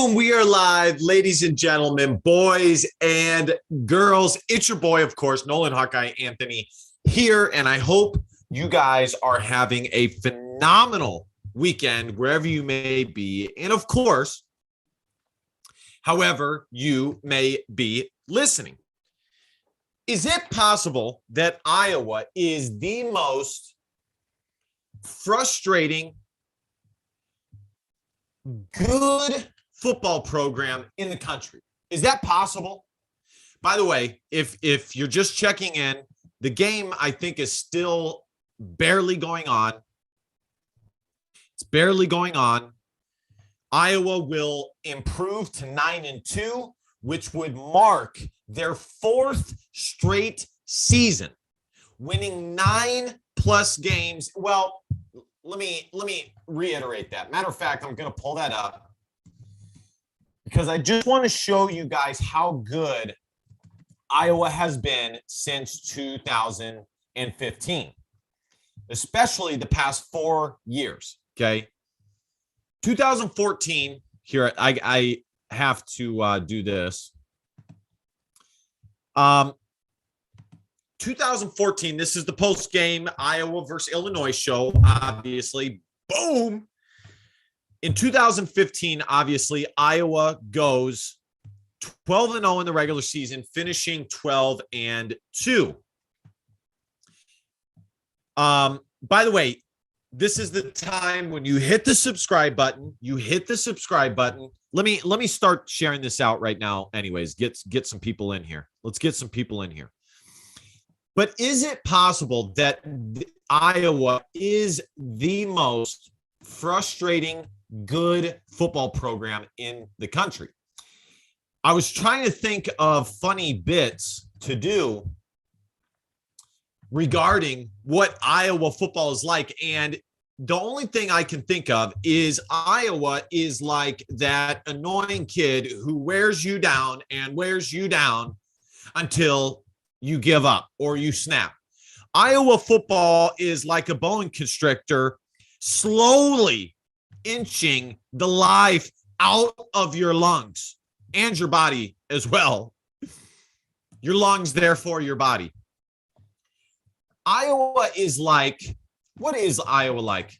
Boom, we are live, ladies and gentlemen, boys and girls. It's your boy, of course, Nolan Hawkeye Anthony here, and I hope you guys are having a phenomenal weekend wherever you may be. And of course, however you may be listening. Is it possible that Iowa is the most frustrating, good football program in the country? Is that possible? By the way, if you're just checking in, the game I think is still barely going on. It's barely going on. Iowa will improve to 9-2, which would mark their fourth straight season, winning 9+ games. Well, let me reiterate that. Matter of fact, I'm going to pull that up because I just want to show you guys how good Iowa has been since 2015, especially the past 4 years. Okay. 2014, here, I have to do this. 2014, this is the post-game Iowa versus Illinois show, obviously. Boom. In 2015, obviously, Iowa goes 12-0 in the regular season, finishing 12-2. By the way, this is the time when you hit the subscribe button. Let me start sharing this out right now. Anyways, get some people in here. Let's get some people in here. But is it possible that Iowa is the most frustrating good football program in the country? I was trying to think of funny bits to do regarding what Iowa football is like, and the only thing I can think of is Iowa is like that annoying kid who wears you down and wears you down until you give up or you snap. Iowa football is like a boa constrictor slowly inching the life out of your lungs and your body as well. Your lungs, therefore your body. Iowa is like, what is Iowa like?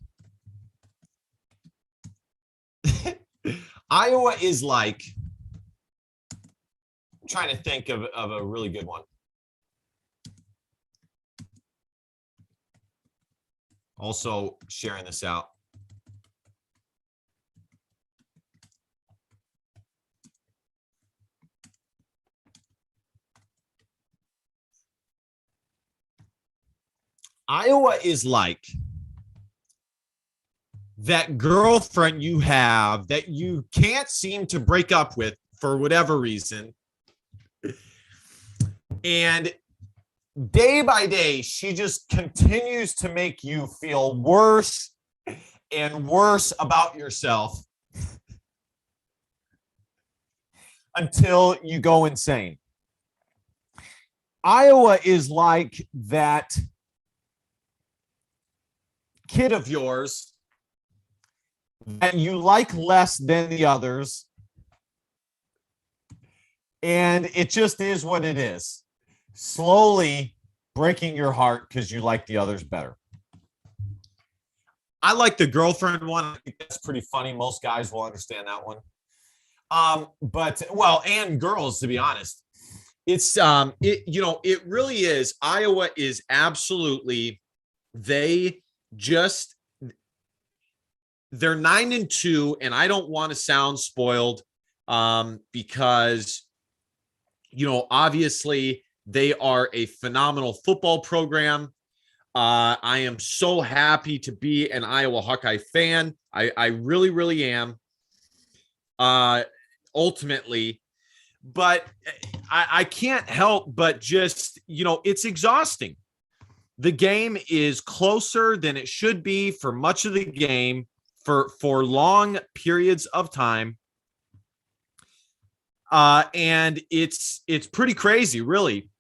Iowa is like, I'm trying to think of a really good one. Also sharing this out. Iowa is like that girlfriend you have that you can't seem to break up with for whatever reason. And day by day, she just continues to make you feel worse and worse about yourself until you go insane. Iowa is like that kid of yours that you like less than the others, and it just is what it is. Slowly breaking your heart because you like the others better. I like the girlfriend one. I think that's pretty funny. Most guys will understand that one. But well, and girls, to be honest, it's it really is. Iowa is absolutely, they're 9-2, and I don't want to sound spoiled because obviously they are a phenomenal football program. I am so happy to be an Iowa Hawkeye fan. I really, really am. Ultimately, but I can't help but just, it's exhausting. The game is closer than it should be for much of the game for long periods of time. And it's pretty crazy, really.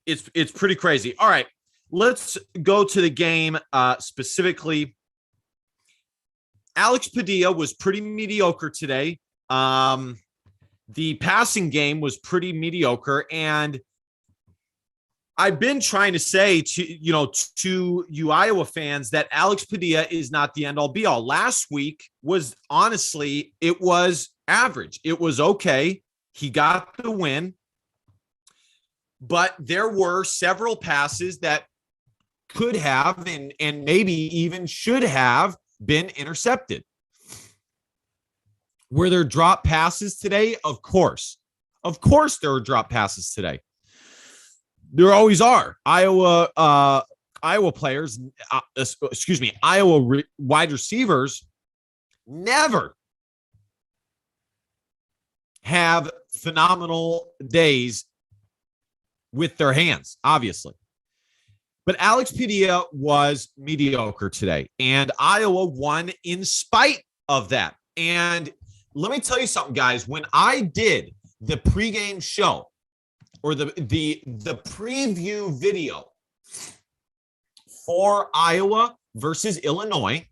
It's pretty crazy. All right, let's go to the game specifically. Alex Padilla was pretty mediocre today. The passing game was pretty mediocre, and I've been trying to say to you Iowa fans that Alex Padilla is not the end all be all. Last week was honestly, it was average. It was okay. He got the win, but there were several passes that could have and maybe even should have been intercepted. Were there drop passes today? Of course. Of course there were drop passes today. There always are. Iowa players, Iowa wide receivers never have phenomenal days with their hands, obviously. But Alex Padilla was mediocre today, and Iowa won in spite of that. And let me tell you something, guys. When I did the pregame show or the preview video for Iowa versus Illinois,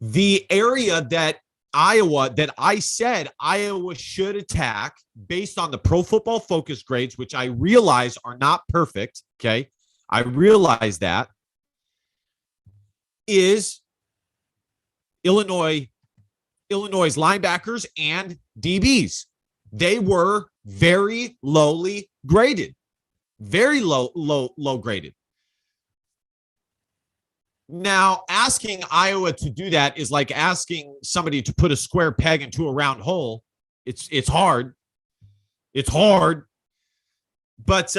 the area that I said Iowa should attack based on the Pro Football Focus grades, which I realize are not perfect, okay? I realize that, is Illinois' linebackers and DBs. They were very lowly graded, very low graded. Now, asking Iowa to do that is like asking somebody to put a square peg into a round hole. It's hard. It's hard. But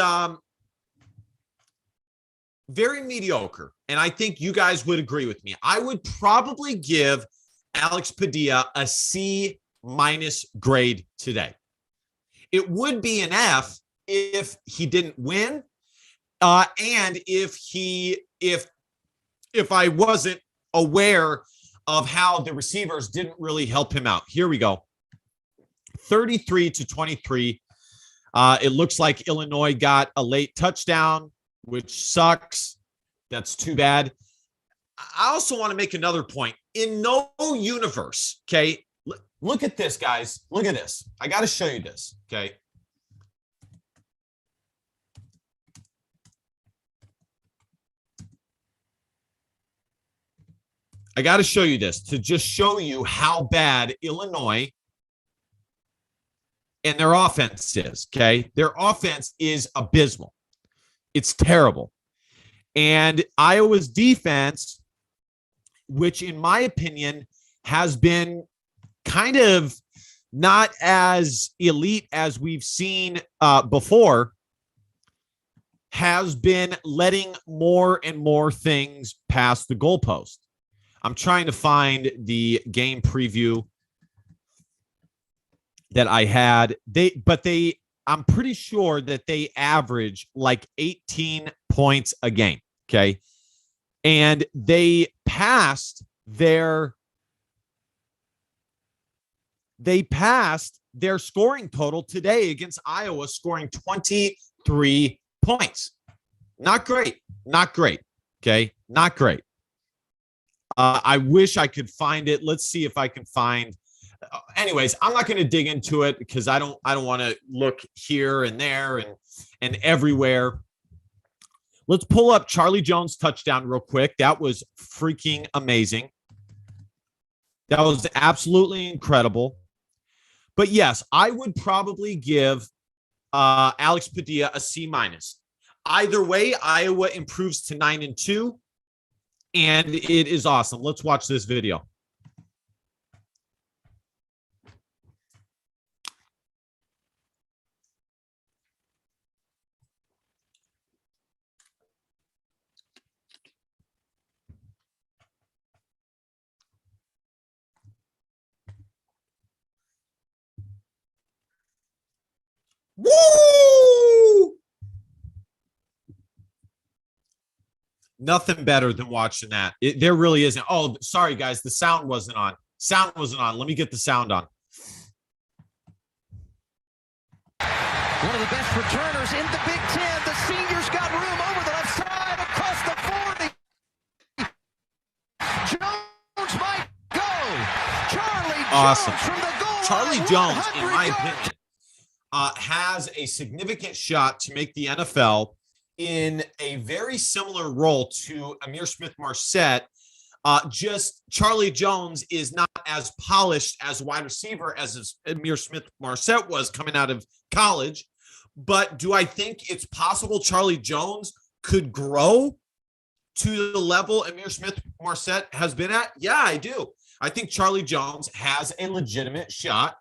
very mediocre. And I think you guys would agree with me. I would probably give Alex Padilla a C- grade today. It would be an F if he didn't win, and if I wasn't aware of how the receivers didn't really help him out. Here we go. 33-23. It looks like Illinois got a late touchdown, which sucks. That's too bad. I also want to make another point. In no universe, okay, look at this, guys. Look at this. I got to show you this, okay? I got to show you this to just show you how bad Illinois and their offense is, okay? Their offense is abysmal. It's terrible. And Iowa's defense, which in my opinion has been kind of not as elite as we've seen before, has been letting more and more things pass the goalpost. I'm trying to find the game preview that I had. I'm pretty sure that they average like 18 points a game. Okay. And they passed their scoring total today against Iowa, scoring 23 points. Not great. Not great. Okay. Not great. I wish I could find it. Let's see if I can find. Anyways, I'm not going to dig into it because I don't want to look here and there and everywhere. Let's pull up Charlie Jones' touchdown real quick. That was freaking amazing. That was absolutely incredible. But yes, I would probably give Alex Padilla a C-. Either way, Iowa improves to 9-2, and it is awesome. Let's watch this video. Woo! Nothing better than watching that. There really isn't. Oh, sorry, guys. The sound wasn't on. Sound wasn't on. Let me get the sound on. One of the best returners in the Big Ten. The senior's got room over the left side, across the 40. Jones might go. Charlie awesome. from the goal Charlie line, Jones, in 100 my yards. opinion, has a significant shot to make the NFL in a very similar role to Amir Smith-Marset. Just Charlie Jones is not as polished as a wide receiver as Amir Smith-Marset was coming out of college. But do I think it's possible Charlie Jones could grow to the level Amir Smith-Marset has been at? Yeah, I do. I think Charlie Jones has a legitimate shot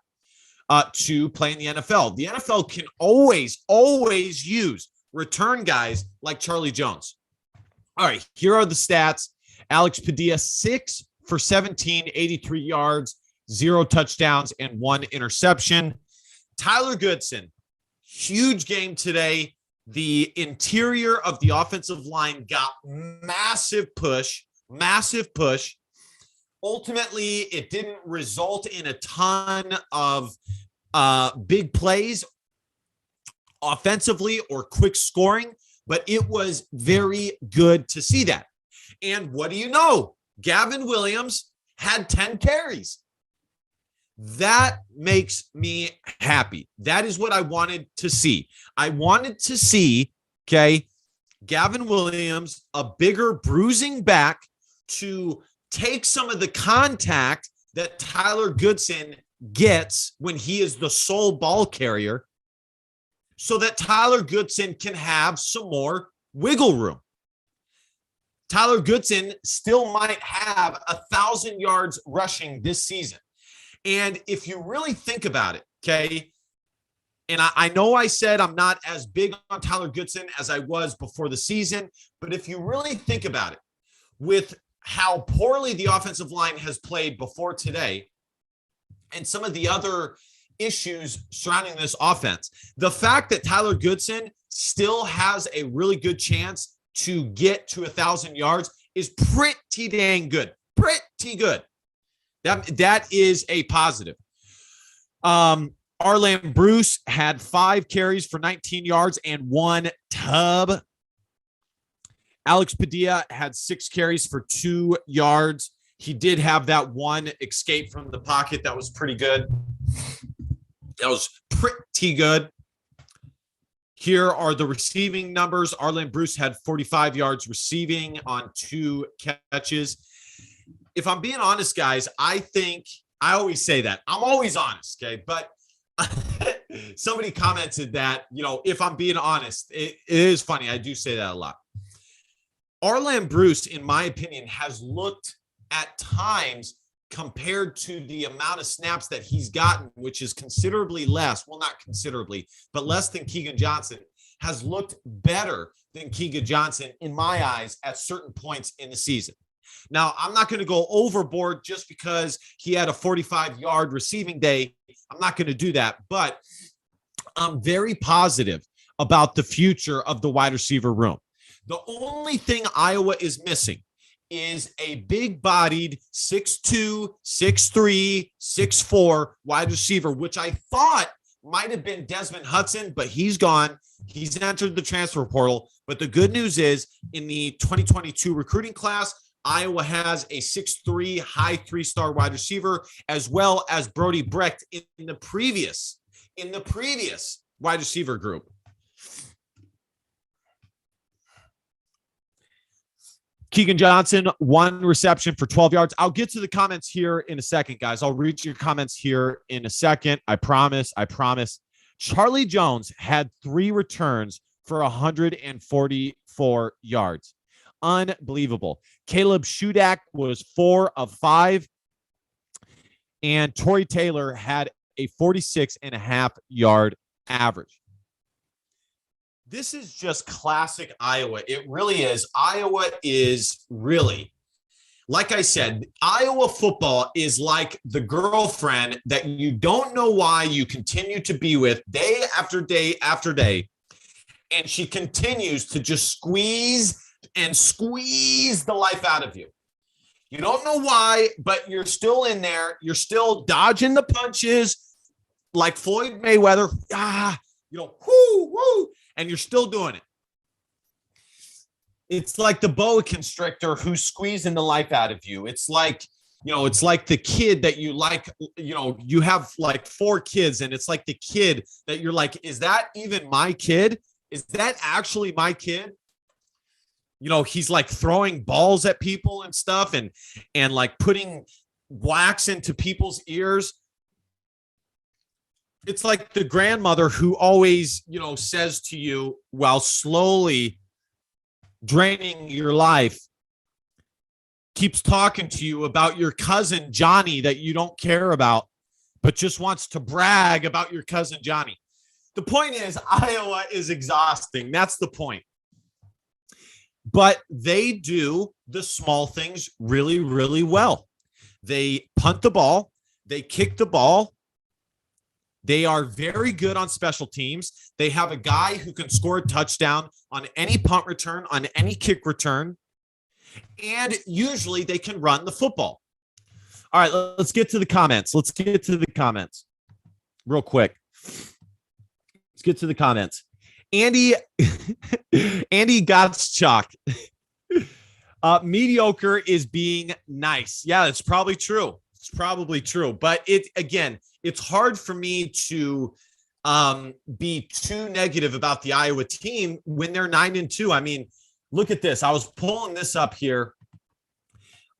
to play in the NFL. The NFL can always use return guys like Charlie Jones. All right, here are the stats. Alex Padilla, 6 for 17, 83 yards, 0 touchdowns, and 1 interception. Tyler Goodson, huge game today. The interior of the offensive line got massive push. Ultimately, it didn't result in a ton of big plays offensively or quick scoring, but it was very good to see that. And what do you know? Gavin Williams had 10 carries. That makes me happy. That is what I wanted to see. I wanted to see, Gavin Williams, a bigger bruising back to take some of the contact that Tyler Goodson gets when he is the sole ball carrier so that Tyler Goodson can have some more wiggle room. Tyler Goodson still might have 1,000 yards rushing this season. And if you really think about it, and I know I said I'm not as big on Tyler Goodson as I was before the season, but if you really think about it, with how poorly the offensive line has played before today and some of the other issues surrounding this offense, the fact that Tyler Goodson still has a really good chance to get to 1,000 yards is pretty dang good. Pretty good. That is a positive. Arlen Bruce had 5 carries for 19 yards and 1 tub. Alex Padilla had 6 carries for 2 yards. He did have that 1 escape from the pocket. That was pretty good. That was pretty good. Here are the receiving numbers. Arlen Bruce had 45 yards receiving on 2 catches. If I'm being honest, guys, I think I always say that. I'm always honest, but somebody commented that, if I'm being honest, it is funny. I do say that a lot. Arlen Bruce, in my opinion, has looked at times compared to the amount of snaps that he's gotten, which is considerably less. Well, not considerably, but less than Keegan Johnson, has looked better than Keegan Johnson in my eyes at certain points in the season. Now, I'm not going to go overboard just because he had a 45-yard receiving day. I'm not going to do that, but I'm very positive about the future of the wide receiver room. The only thing Iowa is missing is a big-bodied 6'2", 6'3", 6'4" wide receiver, which I thought might have been Desmond Hudson, but he's gone. He's entered the transfer portal. But the good news is in the 2022 recruiting class, Iowa has a 6'3", high 3-star wide receiver, as well as Brody Brecht in the previous wide receiver group. Keegan Johnson, 1 reception for 12 yards. I'll get to the comments here in a second, guys. I'll read your comments here in a second. I promise. Charlie Jones had 3 returns for 144 yards. Unbelievable. Caleb Shudak was 4 of 5. And Torrey Taylor had a 46.5-yard average. This is just classic Iowa. It really is. Iowa is really, like I said, Iowa football is like the girlfriend that you don't know why you continue to be with day after day after day. And she continues to just squeeze the life out of you. You don't know why, but you're still in there. You're still dodging the punches like Floyd Mayweather. Whoo, and you're still doing it. It's like the boa constrictor who's squeezing the life out of you. It's like It's like the kid that you like, you have like 4 kids, and it's like the kid that you're like, is that even my kid? Is that actually my kid? He's like throwing balls at people and stuff, and like putting wax into people's ears. It's like the grandmother who always, says to you while slowly draining your life, keeps talking to you about your cousin Johnny that you don't care about, but just wants to brag about your cousin Johnny. The point is, Iowa is exhausting. That's the point. But they do the small things really, really well. They punt the ball. They kick the ball. They are very good on special teams. They have a guy who can score a touchdown on any punt return, on any kick return. And usually they can run the football. All right, let's get to the comments. Real quick. Let's get to the comments. Andy Gottschalk. Mediocre is being nice. Yeah, it's probably true. But it's hard for me to be too negative about the Iowa team when they're 9-2. I mean, look at this. I was pulling this up here.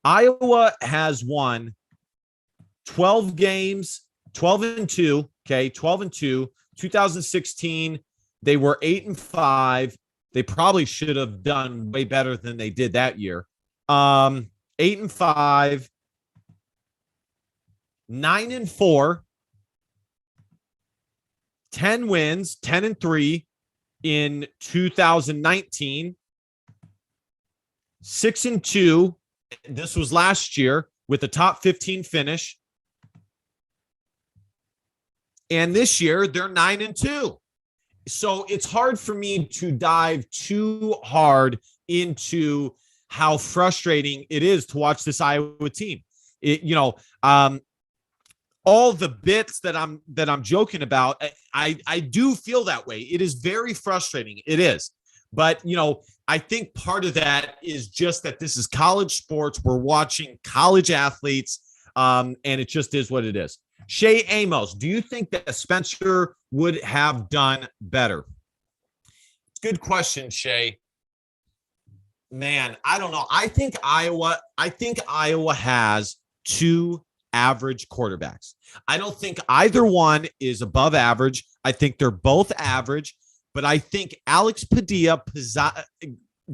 Iowa has won 12 games, 12-2. Okay, 12-2. 2016, they were 8-5. They probably should have done way better than they did that year. 8-5, 9-4, 10 wins, 10-3 in 2019, 6-2. This was last year with a top 15 finish. And this year they're 9-2. So it's hard for me to dive too hard into how frustrating it is to watch this Iowa team. All the bits that I'm joking about, I do feel that way. It is very frustrating. It is. But, I think part of that is just that this is college sports. We're watching college athletes, and it just is what it is. Shay Amos, do you think that Spencer would have done better? Good question, Shay. Man, I don't know. I think Iowa has 2 average quarterbacks. I don't think either one is above average. I think they're both average, but I think Alex Padilla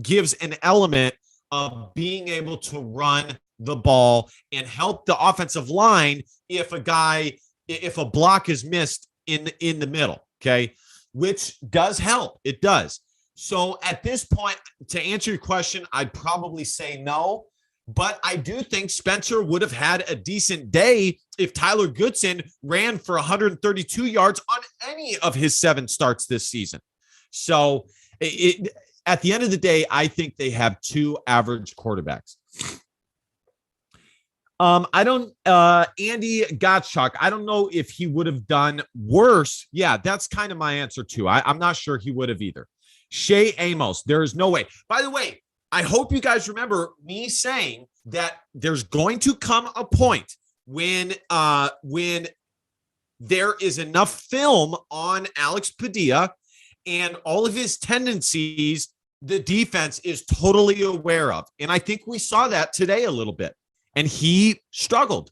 gives an element of being able to run the ball and help the offensive line if a block is missed in the middle, okay, which does help. It does. So at this point, to answer your question, I'd probably say no, but I do think Spencer would have had a decent day if Tyler Goodson ran for 132 yards on any of his 7 starts this season. So at the end of the day, I think they have 2 average quarterbacks. Andy Gottschalk, I don't know if he would have done worse. Yeah, that's kind of my answer too. I'm not sure he would have either. Shay Amos, there is no way. By the way, I hope you guys remember me saying that there's going to come a point when there is enough film on Alex Padilla and all of his tendencies the defense is totally aware of. And I think we saw that today a little bit. And he struggled.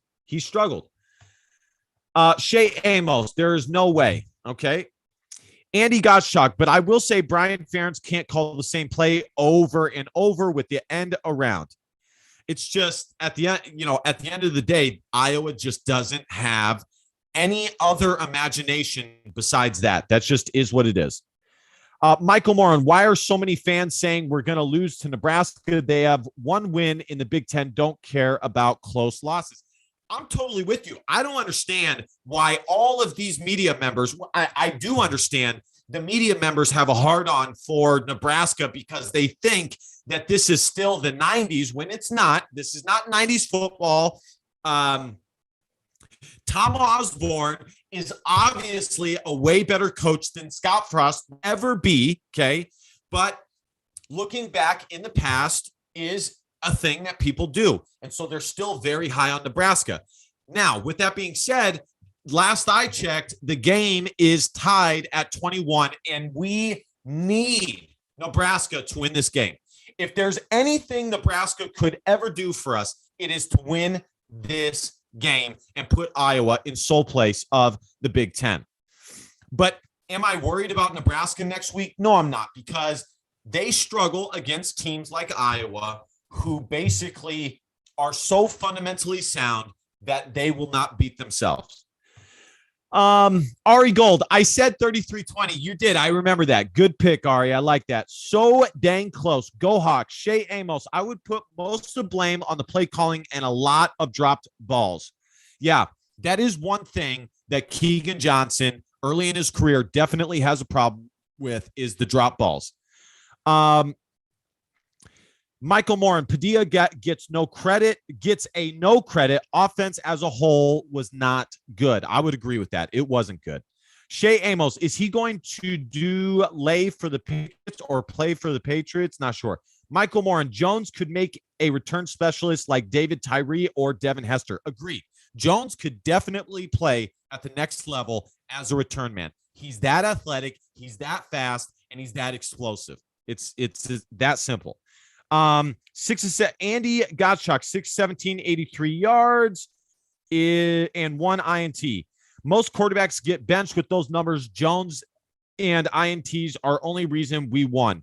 Shay Amos, there is no way. Okay. Andy Gottschalk, but I will say Brian Ferentz can't call the same play over and over with the end around. It's just at the end of the day, Iowa just doesn't have any other imagination besides that. That just is what it is. Michael Moran, why are so many fans saying we're going to lose to Nebraska? They have 1 win in the Big Ten, don't care about close losses. I'm totally with you. I don't understand why all of these media members, I do understand the media members have a hard-on for Nebraska because they think that this is still the 90s when it's not. This is not 90s football. Tom Osborne is obviously a way better coach than Scott Frost will ever be, okay? But looking back in the past, is a thing that people do. And so they're still very high on Nebraska. Now, with that being said, last I checked, the game is tied at 21, and we need Nebraska to win this game. If there's anything Nebraska could ever do for us, it is to win this game and put Iowa in sole place of the Big Ten. But am I worried about Nebraska next week? No, I'm not, because they struggle against teams like Iowa, who basically are so fundamentally sound that they will not beat themselves. Ari Gold, I said 33-20. You did. I remember that. Good pick, Ari. I like that. So dang close. Go Hawks. Shea Amos. I would put most of the blame on the play calling and a lot of dropped balls. Yeah, that is one thing that Keegan Johnson early in his career definitely has a problem with, is the drop balls. Michael Morin, Padilla gets a no credit. Offense as a whole was not good. I would agree with that. It wasn't good. Shea Amos, is he going to lay for the Patriots or play for the Patriots? Not sure. Michael Morin, Jones could make a return specialist like David Tyree or Devin Hester. Agreed. Jones could definitely play at the next level as a return man. He's that athletic, he's that fast, and he's that explosive. It's that simple. Andy Gottschalk, 6'17", 83 yards, and 1 INT. Most quarterbacks get benched with those numbers. Jones and INTs are only reason we won.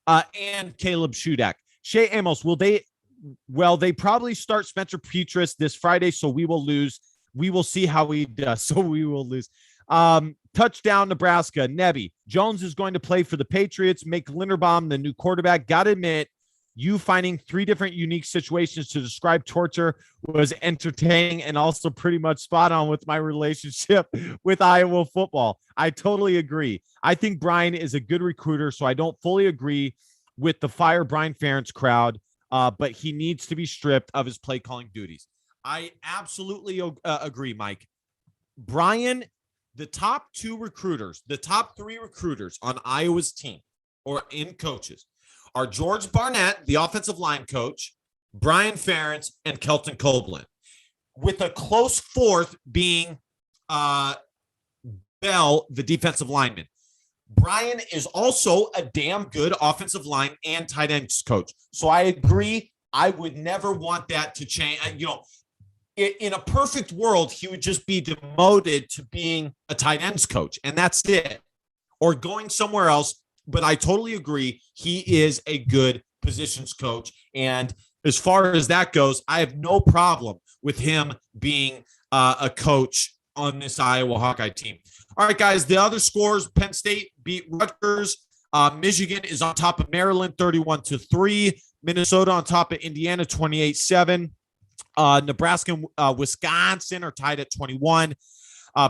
And Caleb Shudak. Shea Amos, they probably start Spencer Petras this Friday, so we will lose. We will see how he does, so we will lose. Touchdown, Nebraska. Nebby. Jones is going to play for the Patriots, make Linderbaum the new quarterback. Got to admit, you finding 3 different unique situations to describe torture was entertaining and also pretty much spot on with my relationship with Iowa football. I totally agree. I think Brian is a good recruiter, so I don't fully agree with the fire Brian Ferentz crowd, but he needs to be stripped of his play calling duties. I absolutely agree, Mike. Brian, the top 3 recruiters on Iowa's team or in coaches are George Barnett, the offensive line coach, Brian Ferentz, and Kelton Copeland, with a close 4th being Bell, the defensive lineman. Brian is also a damn good offensive line and tight ends coach. So I agree. I would never want that to change. In a perfect world, he would just be demoted to being a tight ends coach, and that's it, or going somewhere else. But I totally agree. He is a good positions coach. And as far as that goes, I have no problem with him being a coach on this Iowa Hawkeye team. All right, guys, the other scores: Penn State beat Rutgers. Michigan is on top of Maryland, 31-3. Minnesota on top of Indiana, 28-7. Nebraska and Wisconsin are tied at 21.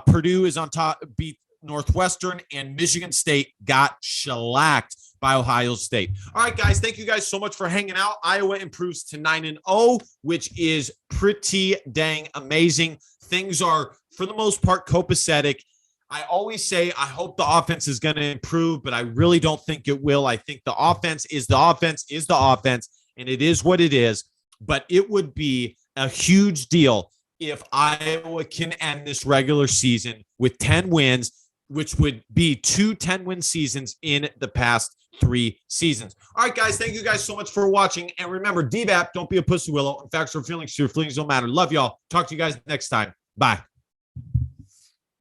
Purdue is on top, beat Northwestern, and Michigan State got shellacked by Ohio State. All right, guys, thank you guys so much for hanging out. Iowa improves to 9-0, which is pretty dang amazing. Things are, for the most part, copacetic. I always say I hope the offense is going to improve, but I really don't think it will. I think the offense is the offense, and it is what it is. But it would be a huge deal if Iowa can end this regular season with 10 wins, which would be 2 10-win seasons in the past 3 seasons. All right, guys, thank you guys so much for watching. And remember, DBAP, don't be a pussy willow. In fact, your feelings don't matter. Love y'all. Talk to you guys next time. Bye.